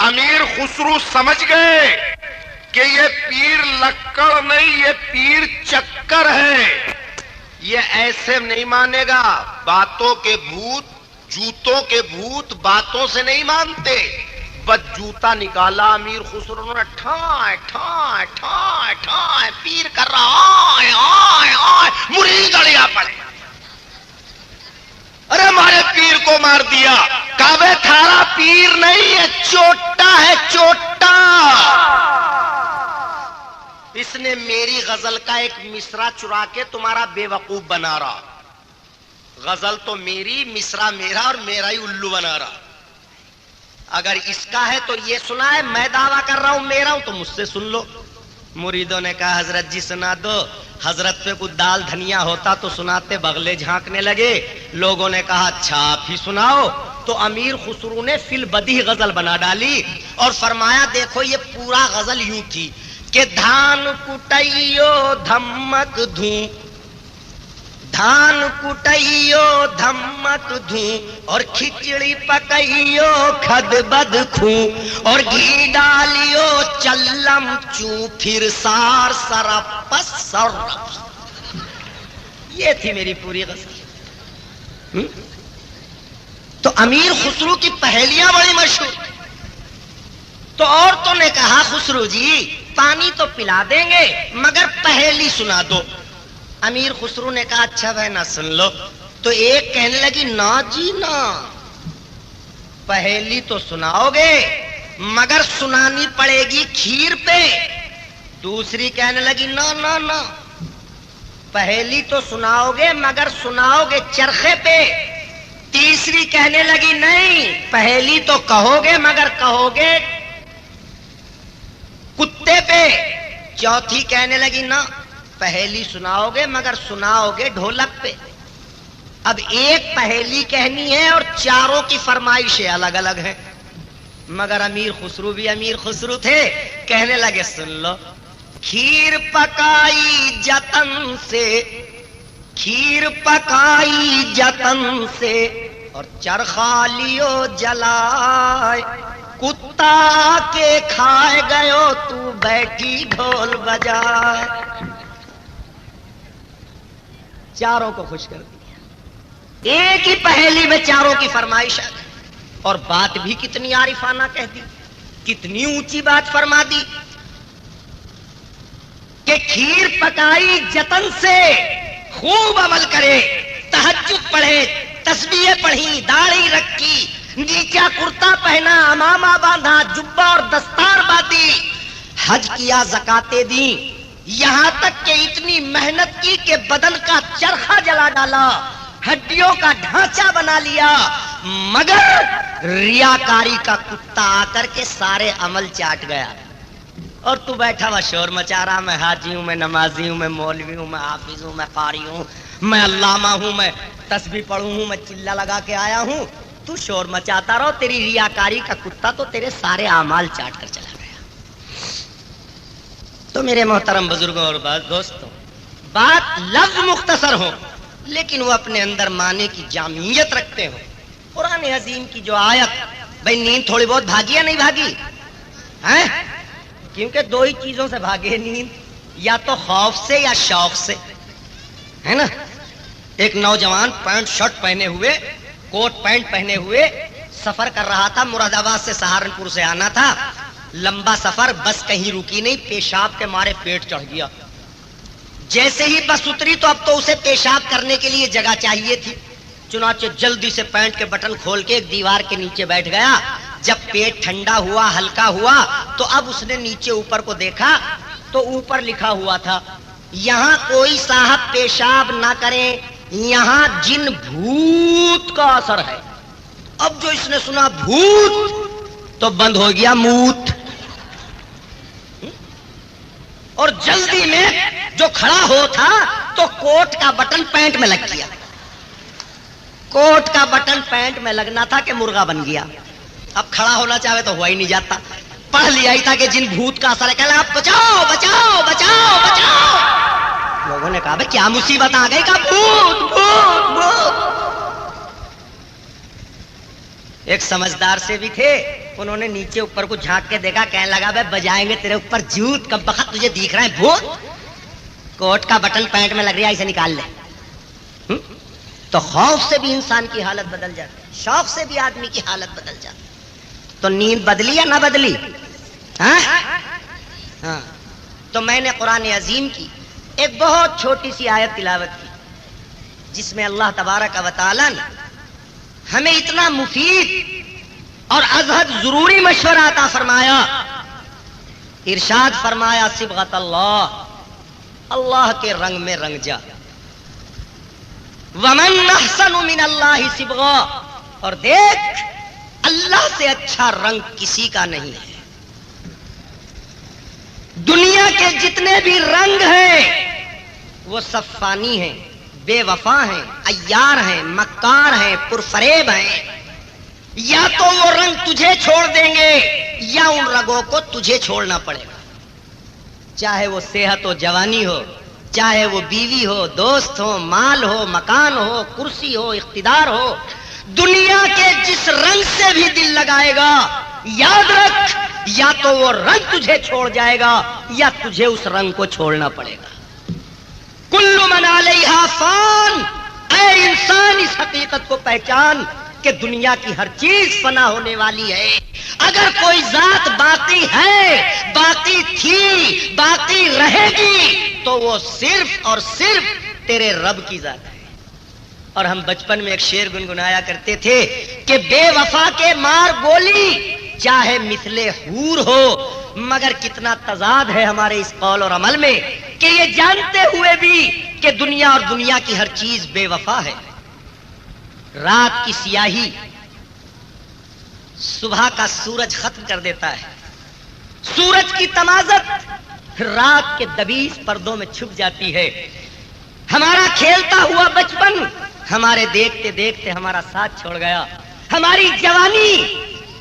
امیر خسرو سمجھ گئے کہ یہ پیر لکڑ نہیں، یہ پیر چکر ہے، یہ ایسے نہیں مانے گا. باتوں کے بھوت، جوتوں کے بھوت باتوں سے نہیں مانتے. بس جوتا نکالا امیر خسرو نے، ٹھائے ٹھائے ٹھائے ٹھائے، پیر کر رہا آئے آئے آئے، مرید اڑیا پڑے. ارے ہمارے پیر کو مار دیا. کعبے تھارا پیر نہیں ہے، چوٹا ہے، چوٹا. اس نے میری غزل کا ایک مصرع چرا کے تمہارا بے وقوف بنا رہا. غزل تو میری، مصرع میرا، اور میرا ہی الو بنا رہا. اگر اس کا ہے تو یہ سنا ہے، میں دعویٰ کر رہا ہوں میرا ہوں تو مجھ سے سن لو. مریدوں نے کہا حضرت جی سنا دو. حضرت پہ کچھ دال دھنیا ہوتا تو سناتے، بغلے جھانکنے لگے. لوگوں نے کہا اچھا آپ ہی سناؤ. تو امیر خسرو نے فی البدیہہ غزل بنا ڈالی اور فرمایا دیکھو یہ پورا غزل یوں تھی کہ دھان کٹائیو دھمک دھوں، دھان کٹائیو دھمک دھوں، اور کھچڑی پکائیو کھد بد کھوں، اور گھی ڈالیو چلم چوں، پھر سار سرپس سرپ. یہ تھی میری پوری غزل. تو امیر خسرو کی پہیلیاں بڑی مشہور. تو عورتوں نے کہا خسرو جی پانی تو پلا دیں گے مگر پہیلی سنا دو. امیر خسرو نے کہا اچھا بھائی نہ سن لو. تو ایک کہنے لگی نا جی نا، پہیلی تو سناؤ گے مگر سنانی پڑے گی کھیر پہ. دوسری کہنے لگی نا نا نا، پہیلی تو سناؤ گے مگر سناؤ گے چرخے پہ. تیسری کہنے لگی نہیں، پہیلی تو کہو گے مگر کہو گے کتے پہ. چوتھی کہنے لگی نا، پہیلی سناؤ گے مگر سناؤ گے ڈھولک پہ. اب ایک پہیلی کہنی ہے اور چاروں کی فرمائشیں الگ الگ ہیں. مگر امیر خسرو بھی امیر خسرو تھے، کہنے لگے سن لو. کھیر پکائی جتن سے، کھیر پکائی جتن سے، اور چرخا لیو جلائے، کتا کے کھائے گئے تو بیٹھی ڈھول بجائے. چاروں کو خوش کر دیا. ایک ہی پہیلی میں چاروں کی فرمائش ہے. اور بات بھی کتنی عارفانہ کہہ دی، کتنی اونچی بات فرما دی کہ کھیر پکائی جتن سے، خوب عمل کرے، تہجد پڑھے، تسبیح پڑھی، داڑھی رکھی، نیچا کرتا پہنا، امامہ باندھا، جبہ اور دستار باندھی، حج کیا، زکاتیں دی، یہاں تک کہ اتنی محنت کی کہ بدن کا چرخا جلا ڈالا، ہڈیوں کا ڈھانچہ بنا لیا، مگر ریاکاری کا کتا آ کر کے سارے عمل چاٹ گیا. اور تو بیٹھا ہوا شور مچا رہا، میں حاجی ہوں، میں نمازی ہوں، میں مولوی ہوں، میں حافظ ہوں، میں قاری ہوں، میں علامہ ہوں، میں تسبیح پڑھوں ہوں، میں چلہ لگا کے آیا ہوں. تو شور مچاتا رہو، تیری ریاکاری کا کتا تو تیرے سارے اعمال چاٹ کر چلا گیا. تو میرے محترم بزرگوں اور دوستوں، بات لفظ مختصر ہو لیکن وہ اپنے اندر معنی کی جامعیت رکھتے ہو. قرآن عظیم کی جو آیت، بھائی نیند تھوڑی بہت بھاگی یا نہیں بھاگی ہیں؟ کیونکہ دو ہی چیزوں سے بھاگے نیند، یا تو خوف سے یا شوق سے، ہے نا. ایک نوجوان پینٹ شرٹ پہنے ہوئے، کوٹ پینٹ پہنے ہوئے سفر کر رہا تھا. مراد آباد سے سہارنپور سے آنا تھا. لمبا سفر، بس کہیں رکی نہیں، پیشاب کے مارے پیٹ چڑھ گیا. جیسے ہی بس اتری تو اب تو اسے پیشاب کرنے کے لیے جگہ چاہیے تھی. چنانچہ جلدی سے پینٹ کے بٹن کھول کے ایک دیوار کے نیچے بیٹھ گیا. جب پیٹ ٹھنڈا ہوا، ہلکا ہوا، تو اب اس نے نیچے اوپر کو دیکھا تو اوپر لکھا ہوا تھا یہاں کوئی صاحب پیشاب نہ کریں، یہاں جن بھوت کا اثر ہے. اب جو اس نے سنا بھوت تو بند ہو گیا موت. اور جلدی میں جو کھڑا ہو تھا تو کوٹ کا بٹن پینٹ میں لگ گیا. کوٹ کا بٹن پینٹ میں لگنا تھا کہ مرغا بن گیا. اب کھڑا ہونا چاہے تو ہوا ہی نہیں جاتا. پڑھ لیا ہی تھا کہ جن بھوت کا اثر ہے، کہنا بچاؤ بچاؤ بچاؤ بچاؤ. لوگوں نے کہا بھائی کیا مصیبت آ گئی؟ کہا بھوت بھوت بھوت. ایک سمجھدار سے بھی تھے، انہوں نے نیچے اوپر کو جھانک کے دیکھا, کہنے لگا بھائی بجائیں گے تیرے اوپر جوت, کب بخت تجھے دیکھ رہا ہے بھوت, کوٹ کا بٹن پینٹ میں لگ رہا ہے اسے نکال لے. تو خوف سے بھی انسان کی حالت بدل جاتی ہے, شوق سے بھی آدمی کی حالت بدل جاتی ہے. تو نیند بدلی یا نہ بدلی؟ ہاں. تو میں نے قرآن عظیم کی ایک بہت چھوٹی سی آیت تلاوت کی جس میں اللہ تبارک و تعالی نے ہمیں اتنا مفید اور ازحد ضروری مشورہ عطا فرمایا. ارشاد فرمایا صبغۃ اللہ, اللہ کے رنگ میں رنگ جا. ومن احسن من اللہ صبغا, اور دیکھ اللہ سے اچھا رنگ کسی کا نہیں ہے. دنیا کے جتنے بھی رنگ ہیں وہ سب فانی ہیں, بے وفا ہیں, عیار ہیں, مکار ہیں, پرفریب ہیں. یا تو وہ رنگ تجھے چھوڑ دیں گے یا ان رنگوں کو تجھے چھوڑنا پڑے گا. چاہے وہ صحت و جوانی ہو, چاہے وہ بیوی ہو, دوست ہو, مال ہو, مکان ہو, کرسی ہو, اقتدار ہو, دنیا کے جس رنگ سے بھی دل لگائے گا یاد رکھ یا تو وہ رنگ تجھے چھوڑ جائے گا یا تجھے اس رنگ کو چھوڑنا پڑے گا. کل من علیہا فان, اے انسان اس حقیقت کو پہچان کہ دنیا کی ہر چیز فنا ہونے والی ہے. اگر کوئی ذات باقی ہے, باقی تھی, باقی رہے گی تو وہ صرف اور صرف تیرے رب کی ذات ہے. اور ہم بچپن میں ایک شعر گنگنایا کرتے تھے کہ بے وفا کے مار گولی چاہے مثل حور ہو, مگر کتنا تضاد ہے ہمارے اس قول اور عمل میں کہ یہ جانتے ہوئے بھی کہ دنیا اور دنیا کی ہر چیز بے وفا ہے. رات کی سیاہی صبح کا سورج ختم کر دیتا ہے, سورج کی تمازت رات کے دبیس پردوں میں چھپ جاتی ہے. ہمارا کھیلتا ہوا بچپن ہمارے دیکھتے دیکھتے ہمارا ساتھ چھوڑ گیا. ہماری جوانی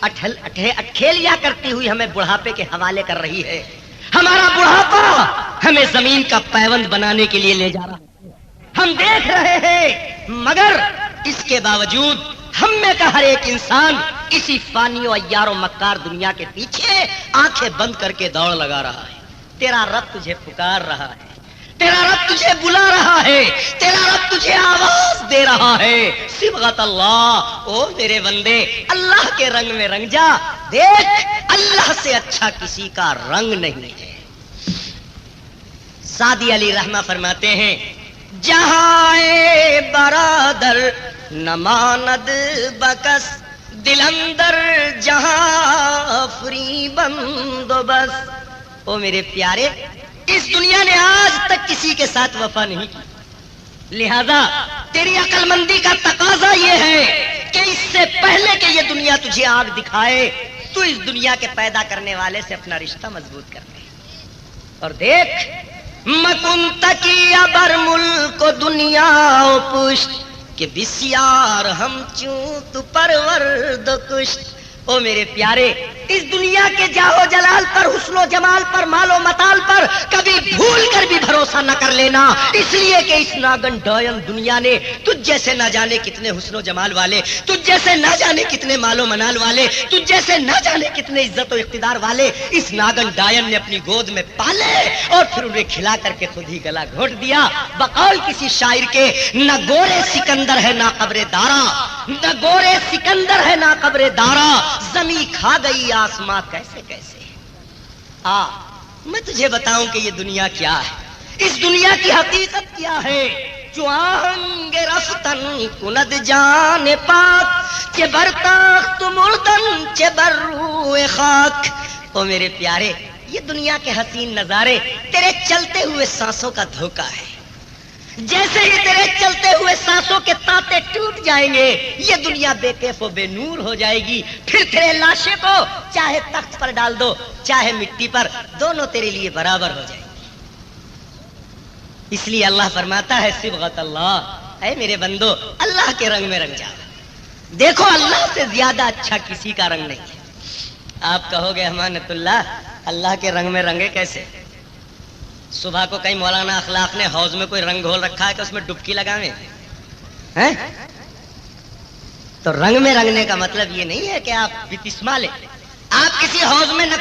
اٹھیلیا کرتی ہوئی ہمیں بڑھاپے کے حوالے کر رہی ہے. ہمارا بڑھاپا ہمیں زمین کا پیوند بنانے کے لیے لے جا رہا ہے. ہم دیکھ رہے ہیں مگر اس کے باوجود ہم میں کا ہر ایک انسان اسی فانی و عیار و مکار دنیا کے پیچھے آنکھیں بند کر کے دوڑ لگا رہا ہے. تیرا رب تجھے پکار رہا ہے, تیرا رب تجھے بلا رہا ہے, تیرا رب تجھے آواز دے رہا ہے. صبغۃ اللہ, او میرے بندے اللہ کے رنگ میں رنگ جا. دیکھ اللہ سے اچھا کسی کا رنگ نہیں ہے. سعدی علی رحمہ فرماتے ہیں جہاں برادر نماند بکس دل اندر جہاں فری بندو بس. او میرے پیارے, اس دنیا نے آج تک کسی کے ساتھ وفا نہیں کی, لہذا تیری عقل مندی کا تقاضا یہ ہے کہ اس سے پہلے کہ یہ دنیا تجھے آگ دکھائے تو اس دنیا کے پیدا کرنے والے سے اپنا رشتہ مضبوط کر لے. اور دیکھ مکن تکی ابر ملک و دنیا و پشت کہ بسیار ہم چوں تو پرورد کشت. او میرے پیارے, اس دنیا کے جاہو جلال پر, حسن و جمال پر, مال و متال پر کبھی بھول کر بھی بھروسہ نہ کر لینا, اس لیے کہ اس ناگن ڈائن دنیا نے تجھ جیسے نہ جانے کتنے حسن و جمال والے, تجھ جیسے نہ جانے کتنے مال و منال والے, تجھ جیسے نہ جانے کتنے عزت و اقتدار والے اس ناگن ڈائن نے اپنی گود میں پالے اور پھر انہیں کھلا کر کے خود ہی گلا گھونٹ دیا. بقول کسی شاعر کے, نہ گورے سکندر ہے نہ قبر دارا, نہ گورے سکندر ہے نہ قبر دارا, زمین کھا گئی آسماں کیسے کیسے. میں تجھے بتاؤں کہ یہ دنیا کیا ہے, اس دنیا کی حقیقت کیا ہے. جو آہنگ رفتن کند جان پاک چے برتاخت مردن چے بر روح خاک. او میرے پیارے, یہ دنیا کے حسین نظارے تیرے چلتے ہوئے سانسوں کا دھوکہ ہے. جیسے ہی تیرے چلتے ہوئے سانسوں کے تانتے ٹوٹ جائیں گے یہ دنیا بے کیف و بے نور ہو جائے گی. پھر تیرے لاشے کو چاہے تخت پر ڈال دو چاہے مٹی پر, دونوں تیرے لیے برابر ہو جائیں گی. اس لیے اللہ فرماتا ہے صبغۃ اللہ, اے میرے بندو اللہ کے رنگ میں رنگ جاؤ. دیکھو اللہ سے زیادہ اچھا کسی کا رنگ نہیں ہے. آپ کہو گے امانت اللہ کے رنگ میں رنگے کیسے؟ صبح کو کہیں مولانا اخلاق نے حوض میں کوئی رنگ گھول رکھا ہے کہ اس میں ڈبکی لگاویں ہیں؟ تو رنگ میں رنگنے کا مطلب یہ نہیں ہے کہ آپ بپتسمہ لیں, آپ کسی حوض میں نہ